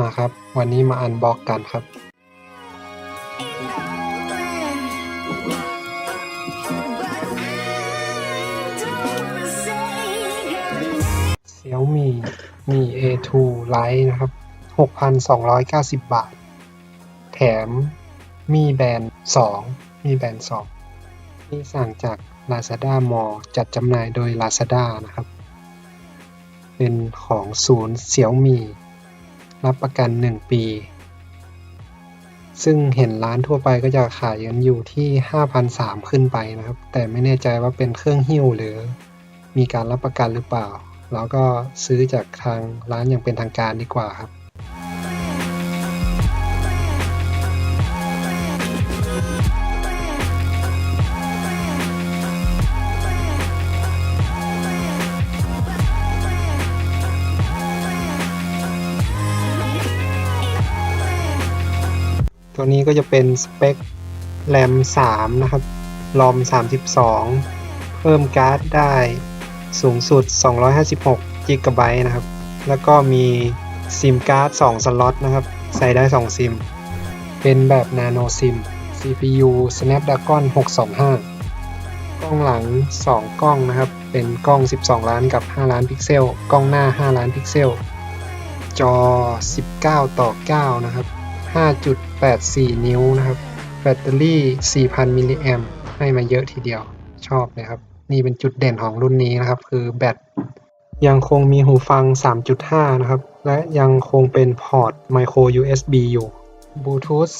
มาครับวันนี้มาอันบ็อกกันครับ Xiaomi Mi A2 Lite นะครับ 6,290 บาท แถมMi Band 2 Mi Band 2ที่สั่งจาก Lazada Mall จัดจำหน่ายโดย Lazada นะครับ เป็นของศูนย์ Xiaomi รับประกัน 1 ปี ซึ่งเห็นร้านทั่วไปก็จะขายกันอยู่ที่ 5,300 ขึ้นไปนะครับ แต่ไม่แน่ใจว่าเป็นเครื่องหิ้วหรือมีการรับประกันหรือเปล่า แล้วก็ซื้อจากทางร้านอย่างเป็นทางการดีกว่าครับ ตัวนี้ก็จะเป็นสเปค RAM 3 นะครับ ROM 32 เพิ่มการ์ดได้สูงสุด 256 GB นะครับ แล้วก็มีซิมการ์ด 2 สล็อตนะครับ ใส่ได้ 2 ซิม เป็นแบบนาโนซิม CPU Snapdragon 625 กล้องหลัง 2 กล้องนะครับ เป็นกล้อง 12 ล้านกับ 5 ล้านพิกเซล กล้องหน้า 5 ล้านพิกเซล จอ 19:9 นะครับ 5.84 นิ้วนะครับ แบตเตอรี่ 4,000 มิลลิแอมป์ให้มาเยอะทีเดียว ชอบเลยครับ นี่เป็นจุดเด่นของรุ่นนี้นะครับ คือแบตยังคงมีหูฟัง 3.5 นะครับ และยังคงเป็นพอร์ต Micro USB อยู่ Bluetooth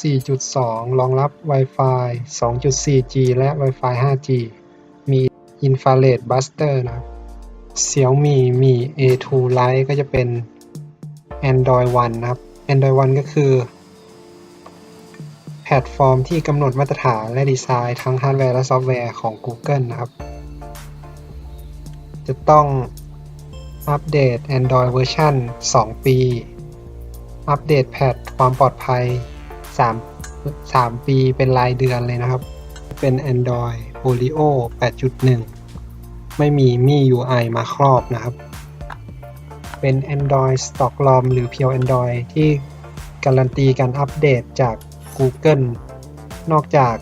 4.2 รองรับ Wi-Fi 2.4G และ Wi-Fi 5G มี Infrared Buster นะครับ Xiaomi Mi A2 Lite ก็จะเป็น Android One นะครับ Android One ก็คือแพลตฟอร์มที่กำหนดมาตรฐานและดีไซน์ทั้งฮาร์ดแวร์และซอฟต์แวร์ของ Google นะครับ จะต้องอัปเดต Android เวอร์ชัน2 ปี อัปเดตแพทความปลอดภัย3 ปีเป็นรายเดือนเลยนะครับ เป็น Android Oreo 8.1 ไม่มี MIUI มาครอบนะครับ เป็น Android Stock ROM หรือ Pure Android ที่การันตีการอัปเดตจาก Google นอกจาก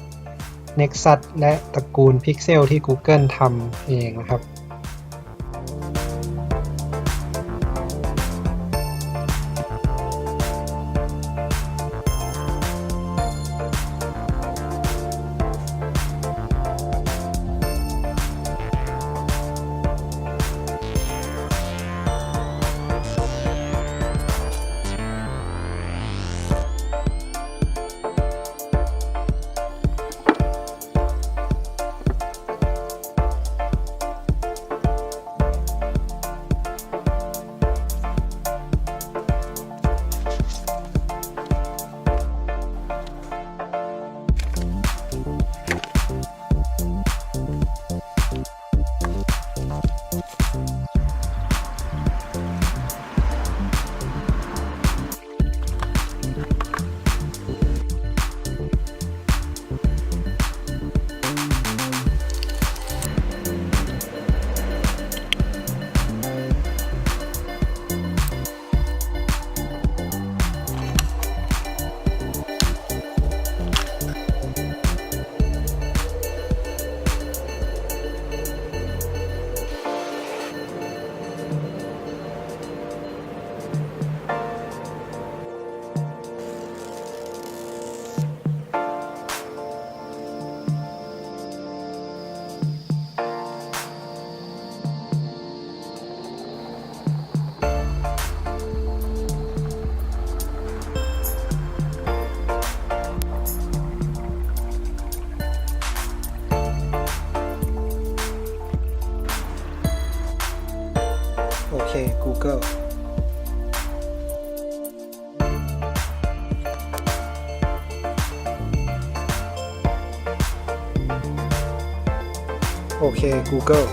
Nexus และตระกูล Pixel ที่ Google ทำเองนะครับ โอเค Google โอเค Google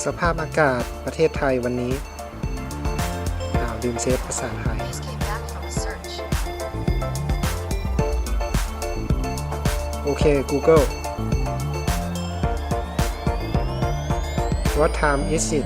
สภาพอากาศประเทศไทยวันนี้ลืมเซฟภาษาไทย โอเค Google What time is it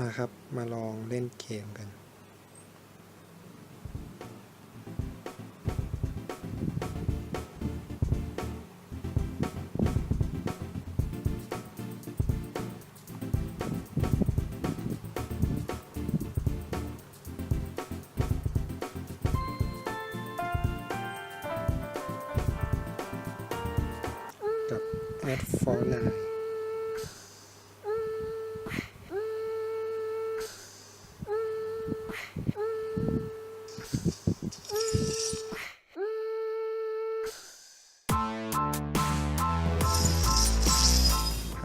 มาครับมาลองเล่นเกมกันกับ Add for Line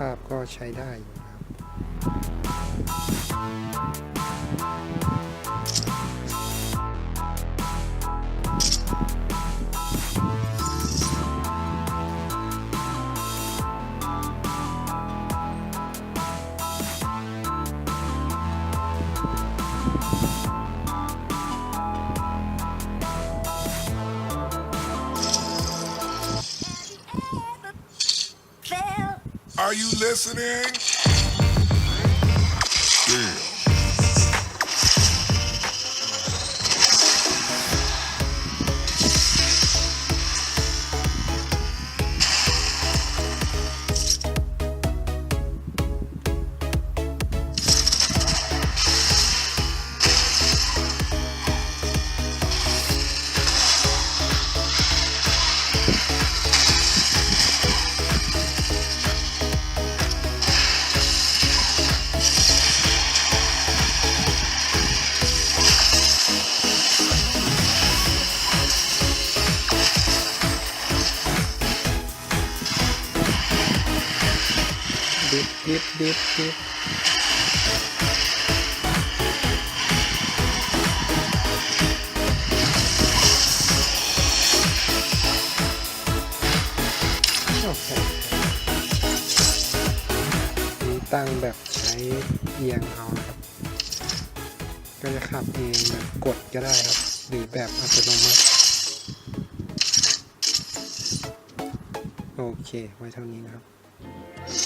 ภาพก็ใช้ได้อยู่นะครับ Are you listening? Damn.ดิบโอเคนี่ตั้งแบบใช้เอียงเอานะครับ ก็จะขับเองแบบกดก็ได้ครับ หรือแบบอัตโนมัติโอเค ไว้เท่านี้นะครับ